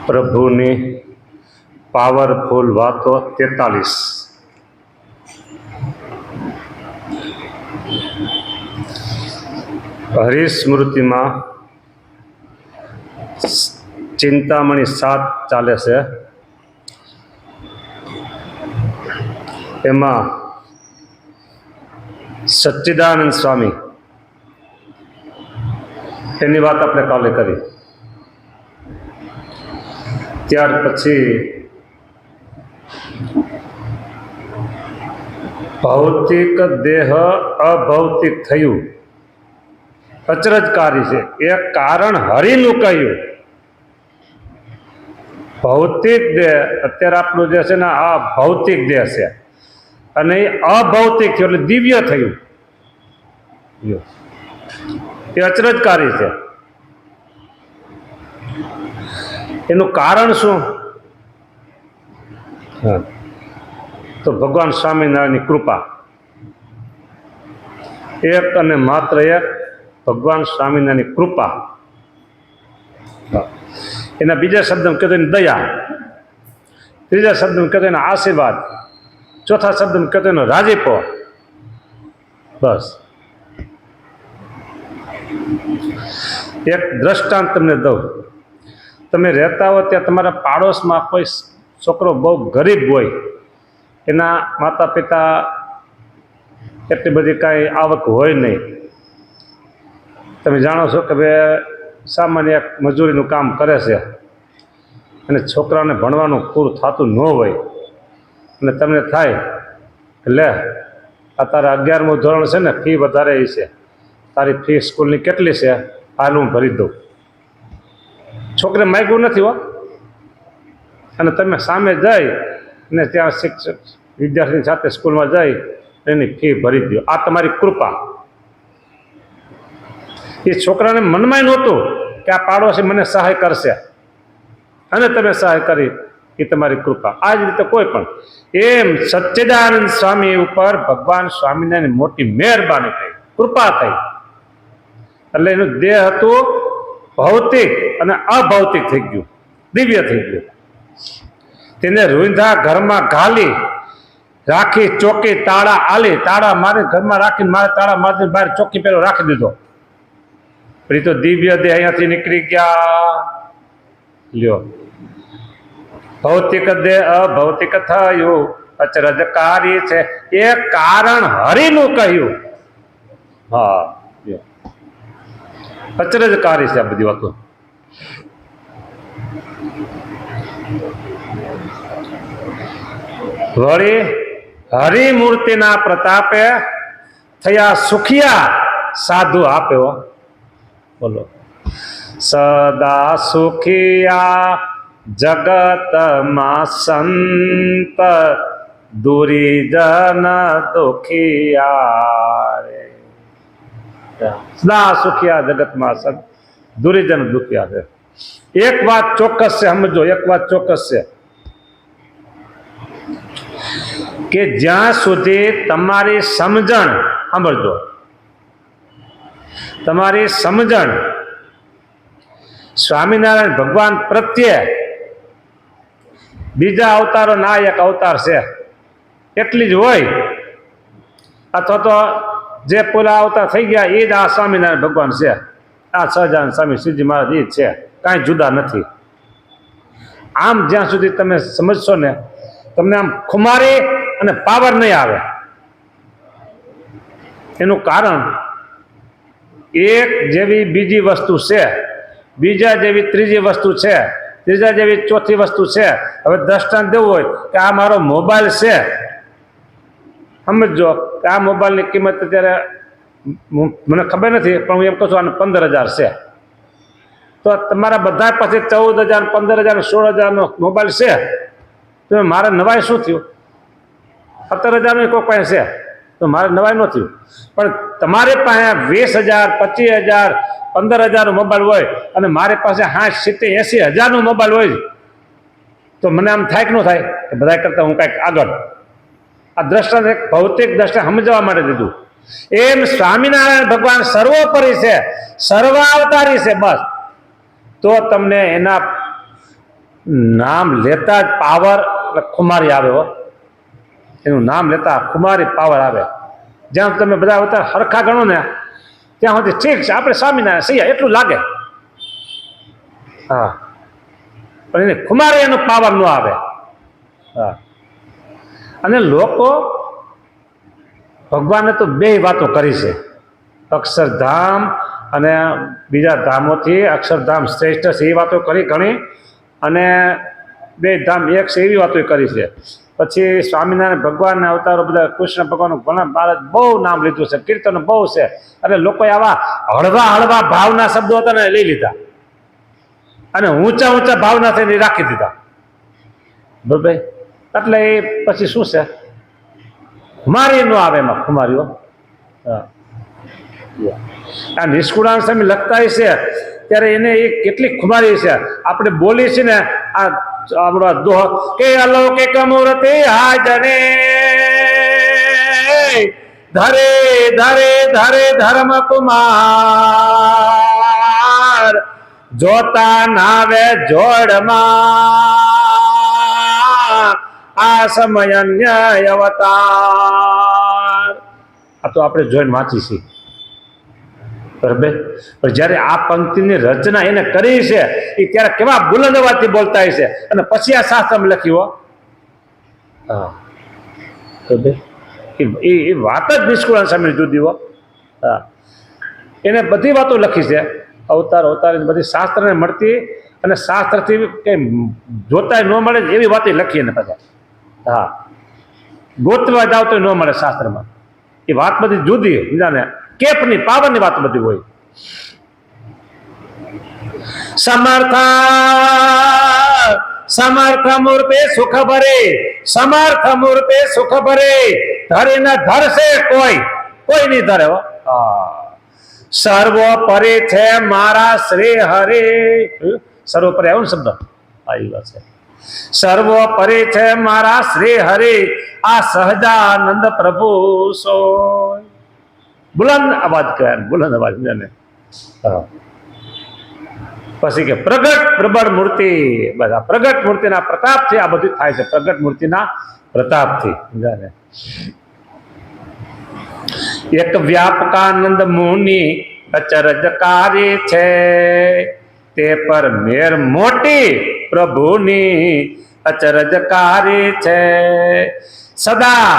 પ્રભુની પાવરફુલ વાતો 43. હરિસ્મૃતિમાં ચિંતામણી 7 ચાલે છે. એમાં સચ્ચિદાનંદ સ્વામી એની વાત આપણે કાલે કરી. ત્યાર પછી ભૌતિક દેહ અભૌતિક થયું અચરજકારી છે. એ કારણ હરિનું કહ્યું. ભૌતિક દેહ અત્યારે આપણું જે છે ને આ ભૌતિક દેહ છે, અને એ અભૌતિક થયું એટલે દિવ્ય થયું. એ અચરજકારી છે. એનું કારણ શું? તો ભગવાન સ્વામિનારાયણની કૃપા. એક અને માત્ર એક ભગવાન સ્વામિનારાયણની કૃપા. એના બીજા શબ્દમાં કહેતો એની દયા, ત્રીજા શબ્દમાં કહેતો એનો આશીર્વાદ, ચોથા શબ્દમાં કહેતો એનો રાજીપો. બસ એક દ્રષ્ટાંત તમને દઉં. તમે રહેતા હો ત્યાં તમારા પાડોશમાં કોઈ છોકરો બહુ ગરીબ હોય, એના માતા પિતા એટલી બધી કાંઈ આવક હોય નહીં. તમે જાણો છો કે ભાઈ સામાન્ય એક મજૂરીનું કામ કરે છે, અને છોકરાને ભણવાનું પૂરું થતું ન હોય, અને તમને થાય લે આ તારા 11મું ધોરણ છે ને, ફી વધારે એ છે, તારી ફી સ્કૂલની કેટલી છે, હાલ હું ભરી દઉં. છોકરે માગ્યું નથી હો, અને તમે સામે જઈ અને ત્યાં શિક્ષક વિદ્યાર્થીની સાથે સ્કૂલમાં જઈ એની ફી ભરી દો. આ તમારી કૃપા. એ છોકરાને મનમાં નહોતું કે આ પાડોશી મને સહાય કરશે, અને તમે સહાય કરી. એ તમારી કૃપા. આ જ રીતે કોઈ પણ એમ સચ્ચિદાનંદ સ્વામી ઉપર ભગવાન સ્વામિનારાયણ મોટી મહેરબાની થઈ, કૃપા થઈ. એટલે એનું દેહ હતું ભૌતિક અને અભૌતિક થઈ ગયું, દિવ્ય થઈ ગયું. તેને રૂંધા ઘરમાં ઘાલી રાખી, ચોકી તાળા આલી, તાળા મારે ઘરમાં રાખીને મારે તાળા મારીને બહાર ચોકી પેલો રાખી દીધો. પણ એ તો દિવ્ય દેહ અહીંયાથી નીકળી ગયા. લ્યો, ભૌતિક દેહ અભૌતિક થયું અચરજકારી છે. એ કારણ હરિનું કહ્યું. હા, અચરજકારી છે આ બધી વાતો. વળી હરિમૂર્તિના પ્રતાપે થયા સુખિયા સાધુ આપ્યો. બોલો, સદા સુખિયા જગતમાં સંત દુરીજન દુખિયા. સદા સુખિયા જગતમાં સંત દુરીજન દુખિયા છે. એક વાત ચોક્કસ છે, સમજો, એક વાત ચોક્કસ છે કે જ્યાં સુધી તમારી સમજણ, સાંભળજો, તમારી સમજણ સ્વામિનારાયણ ભગવાન પ્રત્યે, બીજા અવતારો ના એક અવતાર છે એટલી જ હોય, અથવા તો જે પૂરા અવતાર થઈ ગયા એ જ આ સ્વામિનારાયણ ભગવાન છે. આ સહજાનંદ સ્વામી શ્રીજી મહારાજ એ જ છે, કાંઈ જુદા નથી. આમ જ્યાં સુધી તમે સમજશો ને, તમને આમ ખુમારી અને પાવર નહીં આવે. એનું કારણ એક જેવી બીજી વસ્તુ છે, બીજા જેવી ત્રીજી વસ્તુ છે, ત્રીજા જેવી ચોથી વસ્તુ છે. હવે દ્રષ્ટાંત દેવું હોય કે આ મારો મોબાઈલ છે, સમજો કે આ મોબાઈલની કિંમત અત્યારે મને ખબર નથી, પણ હું એમ કહું છું આને 15,000 છે. તો તમારા બધા પાસે 14,000, 15,000, 16,000નો મોબાઈલ છે. તો મારે નવાઈ શું થયું? 17,000નો કોઈ પાસે છે તો મારે નવાઈ ન થયું. પણ તમારી પાસે 20,000, 25,000, 15,000નો મોબાઈલ હોય, અને મારી પાસે 60, 70, 80,000નો મોબાઈલ હોય, તો મને આમ થાય કે ન થાય કે બધા કરતાં હું કાંઈક આગળ. આ દ્રષ્ટાંત એક ભૌતિક દ્રષ્ટાંત સમજવા માટે દીધું. એમ સ્વામિનારાયણ ભગવાન સર્વોપરી છે, સર્વાવતારી છે. બસ તો તમને એના નામ લેતા જ પાવર એટલે ખુમારી આવે હો. એનું નામ લેતા ખુમારી પાવર આવે. જ્યાં તમે બધા આવતા હરખા ગણો ને ત્યાં સુધી ઠીક છે, આપણે સ્વામિનારાયણ સૈયા એટલું લાગે. હા, પણ એને ખુમારી એનો પાવર ન આવે. હા, અને લોકો ભગવાને તો બે વાતો કરી છે, અક્ષરધામ અને બીજા ધામોથી અક્ષરધામ શ્રેષ્ઠ છે એ વાતો કરી ઘણી, અને બે ધામ એક છે એવી વાતો કરી છે. પછી સ્વામિનારાયણ ભગવાનના અવતારો બધા કૃષ્ણ ભગવાનનું ઘણા મહારાજ બહુ નામ લીધું છે, કીર્તનો બહુ છે, એટલે લોકોએ આવા હળવા હળવા ભાવના શબ્દો હતા ને લઈ લીધા અને ઊંચા ઊંચા ભાવના થઈને રાખી દીધા. બરાબર, એટલે એ પછી શું છે, ખુમારી નો આવે એમાં ખુમારીઓ. આ નિષ્કુળાન સ્વામી લખતા છે ત્યારે એને એ કેટલી ખુમારી છે. આપણે બોલી છે ને આ આપણો દોહ કે અલૌકિક મૂર્તિ હાજને ધરે ધરે ધરે ધર્મ કુમાર જોતા નાવે જોડમાં આ સમય અન્ય અવતાર. આ તો આપણે જોઈને વાંચી છીએ. બરાબર, પણ જયારે આ પંક્તિની રચના એને કરી છે એ ત્યારે કેવા બુલંદ અવાજથી બોલતા છે, અને પછી આ શાસ્ત્રમાં લખ્યું. હા, એ વાત જ નિષ્કુળાન સ્વામી જુદી હો. હા, એને બધી વાતો લખી છે, અવતાર અવતાર બધી શાસ્ત્રને મળતી, અને શાસ્ત્રથી કઈ જોતા ન મળે એવી વાતો લખી એને બધા. હા, ગોતવા જાવ તો ન મળે શાસ્ત્રમાં. એ વાત બધી જુદી, બીજાને કેપની પાવરની વાત બધી હોય. સમર્થ સમર્થ મૂર્તિ સુખ ભરે, સમર્થ મૂર્તિ સુખ ભરે, ધરે ન ધરશે કોઈ, કોઈ નહીં ધરે હો. સર્વોપરી છે મારા શ્રી હરે. સર્વોપરી આવ્યો ને શબ્દ, આવી વાત છે. સર્વોપરી છે મારા શ્રી હરે, આ સહજાનંદ પ્રભુ સોય. બુલંદ અવાજ કહે, બુલંદ અવાજ ને. પછી કે પ્રગટ પ્રબળ મૂર્તિ, બધા પ્રગટ મૂર્તિના પ્રતાપથી આ બધું થાય છે, પ્રગટ મૂર્તિના પ્રતાપથી. એક વ્યાપકાનંદ મુનિ અચરજકારી છે, તે પર મેર મોટી પ્રભુની અચરજકારી છે. સદા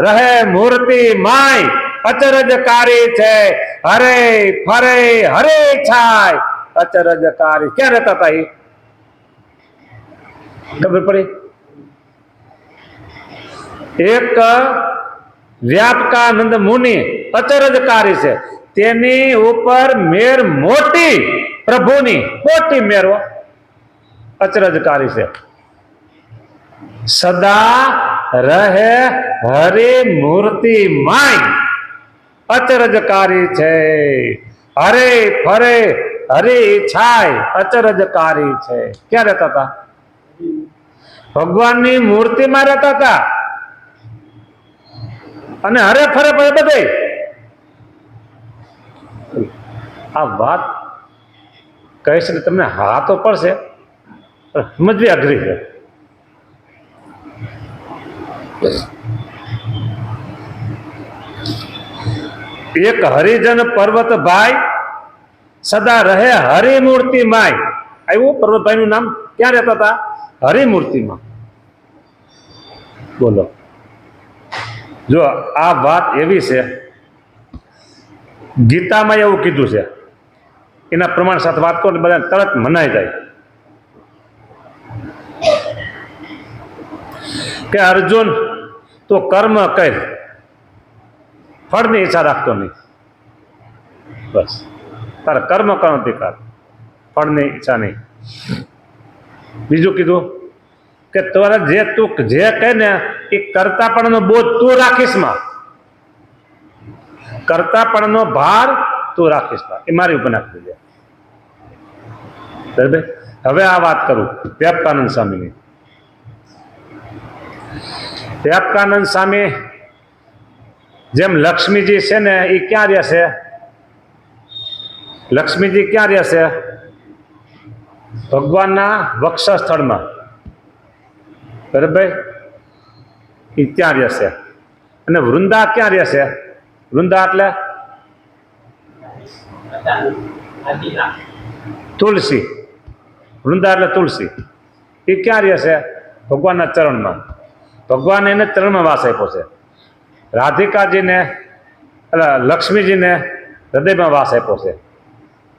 રહે મૂર્તિ માય અચરજકારી છે, હરે ફરે હરે છાય અચરજકારી. ક્યાં રહેતા હતા એ ખબર પડી? એક વ્યાપકાનંદ મુનિ અચરજકારી છે, તેની ઉપર મેર મોટી પ્રભુની, મોટી મેરો અચરજકારી છે. સદા રહે હરે મૂર્તિ માય અચરજકારી છે, હરે ફરે હરે છાય અચરજકારી છે. ક્યાં રહેતા હતા? ભગવાનની મૂર્તિમાં રહેતા હતા, અને હરે ફરે બધે. આ વાત કહીશ ને તમને હા તો પડશે, સમજવી અઘરી છે. એક હરિજન પર્વત ભાઈ સદા રહે હરિમૂર્તિ માય. આવ્યું પર્વતભાઈ નું નામ. ક્યાં રહેતા હતા? હરિમૂર્તિમાં. બોલો, જો આ વાત એવી છે, ગીતામાં એવું કીધું છે, એના પ્રમાણ સાથે વાત કરો બધા તરત મનાઈ જાય કે અર્જુન તો કર્મ કર, ફળની ઈચ્છા રાખતો નહીં. બસ તારે કર્મ કરવાથી કર, ફળની ઈચ્છા નહીં. બીજું કીધું કે તારે જે તું જે કહે ને એ કરતાપણનો બોધ તું રાખીશ માં, કરતાપણનો ભાર તું રાખીશ માં, એ મારી ઉપર નાખી દે. બરાબર. હવે આ વાત કરું વ્યાપકાનંદ સ્વામીની. વ્યાપકાનંદ સ્વામી જેમ લક્ષ્મીજી છે ને એ ક્યાં રહેશે? લક્ષ્મીજી ક્યાં રહેશે? ભગવાનના વક્ષસ્થળમાં, બરાબર, એ ત્યાં રહેશે. અને વૃંદા ક્યાં રહેશે? વૃંદા એટલે તુલસી. વૃંદા એટલે તુલસી. એ ક્યાં રહેશે? ભગવાનના ચરણમાં. ભગવાન એને ચરણમાં વાસ આપ્યો છે. રાધિકાજીને એટલે લક્ષ્મીજીને હૃદયમાં વાસ આપ્યો છે.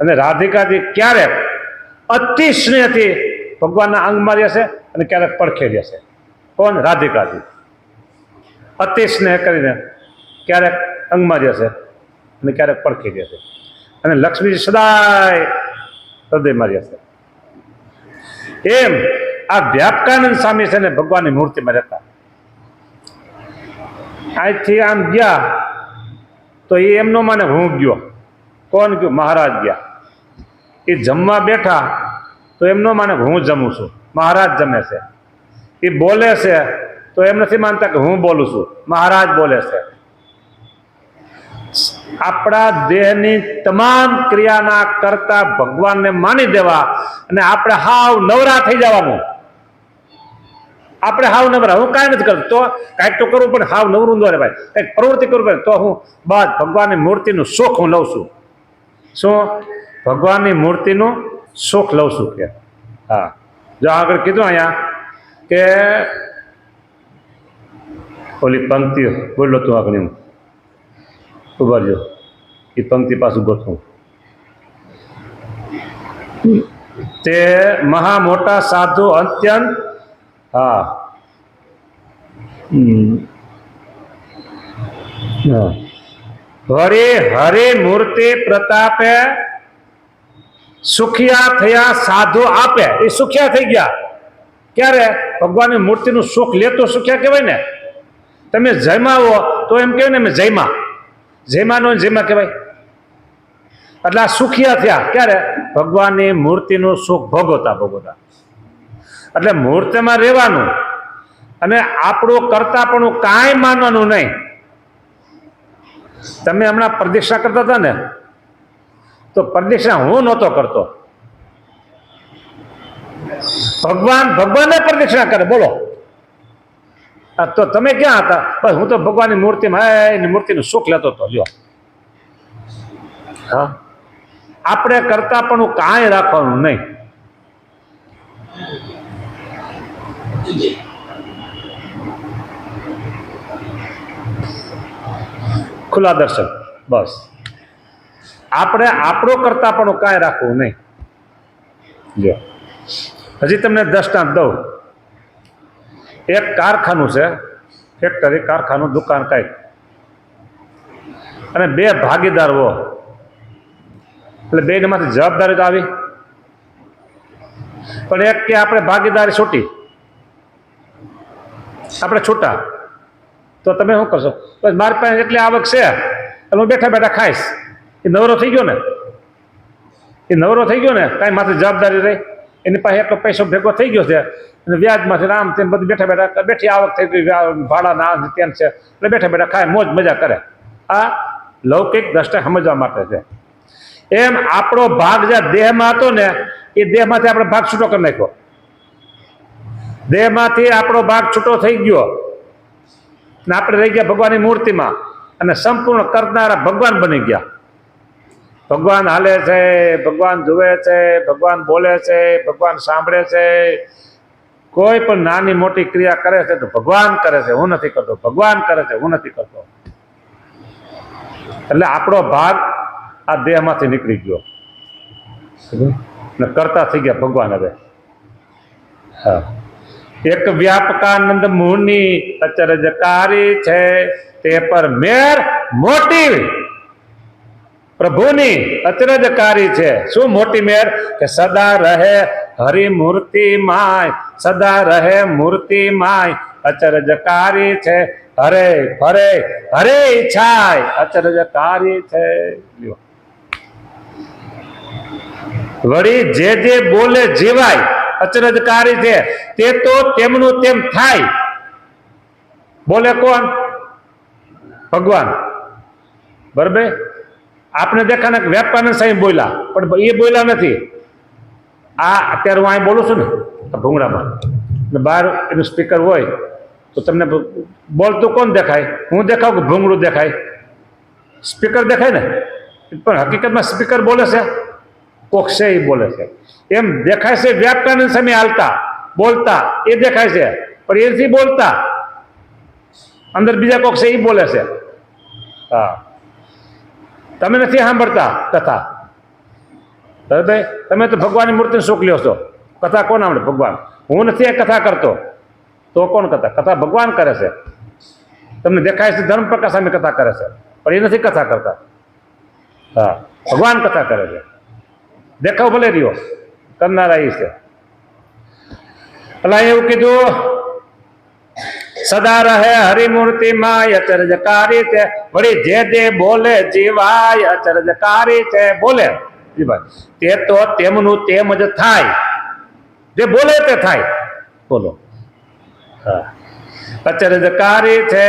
અને રાધિકાજી ક્યારેક અતિ સ્નેહથી ભગવાનના અંગમાં રહેશે અને ક્યારેક પડખે રહેશે. કોણ? રાધિકાજી. અતિ સ્નેહ કરીને ક્યારેક અંગમાં રહેશે અને ક્યારેક પડખે રહેશે. અને લક્ષ્મીજી સદાય હૃદયમાં રહેશે. એમ આ વ્યાપકાનંદ સ્વામી છે ને ભગવાનની મૂર્તિમાં રહેતા. અહીંથી આમ ગયા તો એ એમનો માને હું ગયો. કોણ ગયો? મહારાજ ગયા. એ જમવા બેઠા તો એમનો માને હું જમું છું, મહારાજ જમે છે. એ બોલે છે તો એમ નથી માનતા કે હું બોલું છું, મહારાજ બોલે છે. આપણા દેહની તમામ ક્રિયાના કરતા ભગવાનને માની દેવા અને આપણે હાવ નવરા થઈ જવાનું. આપણે હાવ નવરા, હું કાંઈ નથી કરતો, તો કાંઈક તો કરવું પડે. હાવ નવરું ન રહે ભાઈ, કંઈક પ્રવૃત્તિ કરવું પડે. તો હું બસ ભગવાનની મૂર્તિનું સુખ હું લઉં છું. શું? ભગવાનની મૂર્તિનું સુખ લઉં છું કે હા. જો આગળ કીધું અહીંયા કે ઓલી પંક્તિ બોલો તું આગળ, હું ઉભા રહ્યો, એ પંક્તિ પાછું ગોઠવું. તે મહા મોટા સાધુ અત્યંત, હા વળી હરે મૂર્તિ પ્રતાપે સુખિયા થયા સાધુ આપે. એ સુખિયા થઈ ગયા ક્યારે? ભગવાનની મૂર્તિનું સુખ લેતો સુખ્યા કહેવાય ને. તમે જમાવો તો એમ કહેવાય ને મેં જયમા. જયમાનો જયમા કહેવાય. એટલે આ સુખિયા થયા ક્યારે? ભગવાનની મૂર્તિનું સુખ ભોગવતા ભોગવતા. એટલે મૂર્તિમાં રહેવાનું અને આપણું કરતા પણ કાંઈ માનવાનું નહીં. તમે હમણાં પ્રદક્ષિણા કરતા હતા ને, તો પ્રદક્ષિણા હું નહોતો કરતો, ભગવાને પ્રદક્ષિણા કરે. બોલો, તો તમે ક્યાં હતા? બસ હું તો ભગવાનની મૂર્તિમાં એની મૂર્તિનું સુખ લેતો હતો. લ્યો, હા, આપણે કરતા પણ કાંઈ રાખવાનું નહીં. ખુલ્લા દર્શન, બસ. આપણે આપણો કરતા પણ કાંઈ રાખવું નહીં. જો હજી તમને દ્રષ્ટાંત દઉં. એક કારખાનું છે, ફેક્ટરી, કારખાનું, દુકાન કાંઈક, અને બે ભાગીદાર હો. એટલે બેમાંથી જવાબદારી તો આવી, પણ એક કે આપણે ભાગીદારી છૂટી, આપણે છૂટા, તો તમે શું કરશો? બસ મારી પાસે એટલી આવક છે એટલે હું બેઠા બેઠા ખાઈશ. એ નવરો થઈ ગયો ને, એ નવરો થઈ ગયો ને, કાંઈ માથે જવાબદારી રહી. એની પાસે એટલો પૈસો ભેગો થઈ ગયો છે અને વ્યાજમાંથી આમ તેમ બધું બેઠા બેઠા બેઠી આવક થઈ ગઈ, ભાડાના ત્યાં છે એટલે બેઠા બેઠા ખાય, મોજ મજા કરે. આ લૌકિક દ્રષ્ટિ સમજવા માટે છે. એમ આપણો ભાગ જે દેહમાં હતો ને, એ દેહમાંથી આપણે ભાગ છૂટો કરી નાખ્યો. દેહમાંથી આપણો ભાગ છૂટો થઈ ગયો ને આપણે રહી ગયા ભગવાનની મૂર્તિમાં અને સંપૂર્ણ કરનારા ભગવાન બની ગયા. ભગવાન હાલે છે, ભગવાન જુએ છે, ભગવાન બોલે છે, ભગવાન સાંભળે છે. કોઈ પણ નાની મોટી ક્રિયા કરે છે તો ભગવાન કરે છે, હું નથી કરતો. ભગવાન કરે છે, હું નથી કરતો. એટલે આપણો ભાગ આ દેહમાંથી નીકળી ગયો ને કરતા થઈ ગયા ભગવાન. હવે હા, એક વ્યાપકાનંદ મુનિ અચરજકારી છે, તે પર મેર મોટી પ્રભુની અચરજકારી છે. શું મોટી મેર? કે સદા રહે હરિ મૂર્તિ માય, સદા રહે મૂર્તિ માય અચરજકારી છે. હરે હરે હરે ઈચ્છાય અચરજકારી છે. વળી જે બોલે જીવાય અચરજકારી છે, તે તો તેમનું તેમ થાય. બોલે કોણ? ભગવાન. બરાબર. આપણે દેખાને વ્યાપકાનંદ સાહેબ બોલ્યા, પણ એ બોલ્યા નથી. આ અત્યારે હું અહીં બોલું છું ને આ ભૂંગળામાં ને બહાર એનું સ્પીકર હોય તો તમને બોલતું કોણ દેખાય? હું દેખાવ કે ભૂંગળું દેખાય? સ્પીકર દેખાય ને, પણ હકીકતમાં સ્પીકર બોલે છે, કોક છે એ બોલે છે. એમ દેખાય છે વ્યાકરણ સામે હાલતા બોલતા એ દેખાય છે, પણ એ નથી બોલતા, અંદર બીજા કોક છે એ બોલે છે. હા, તમે નથી સાંભળતા કથા. ભાઈ તમે તો ભગવાનની મૂર્તિને સુખ લ્યો છો, કથા કોણ સાંભળે? ભગવાન. હું નથી કથા કરતો તો કોણ કથા ભગવાન કરે છે. તમને દેખાય છે ધર્મ પ્રકાશ સામે કથા કરે છે, પણ એ નથી કથા કરતા. હા, ભગવાન કથા કરે છે. દેખાવ ભલે રહ્યો, કરનારા એ છે. એટલે એવું કીધું સદા રહે હરિમૂર્તિ માં અચરજકારી છે, વળી જે દે બોલે જીવાય અચરજકારી છે. બોલે જીવાય તે તો તેમનું તેમ જ થાય, જે બોલે તે થાય. બોલો. હા, અચરજકારી છે.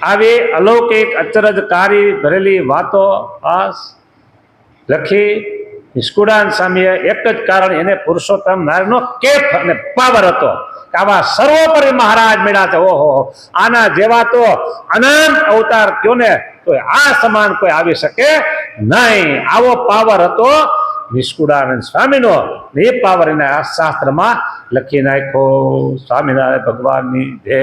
આવી અલૌકિક અચરજકારી ભરેલી વાતો લખી નિષ્કુળાન સ્વામીએ એક જ કારણ, એને પુરુષોત્તમ નારાયણનો કેફ અને પાવર હતો. આવા સર્વોપરી મહારાજ મળ્યા છે. ઓહો, આના જેવા તો અનંત અવતાર કયો ને તો આ સમાન કોઈ આવી શકે નહીં. આવો પાવર હતો નિષ્કુળાનંદ સ્વામીનો. એ પાવર એને આ શાસ્ત્રમાં લખી નાખ્યો. સ્વામિનારાયણ ભગવાનની જય.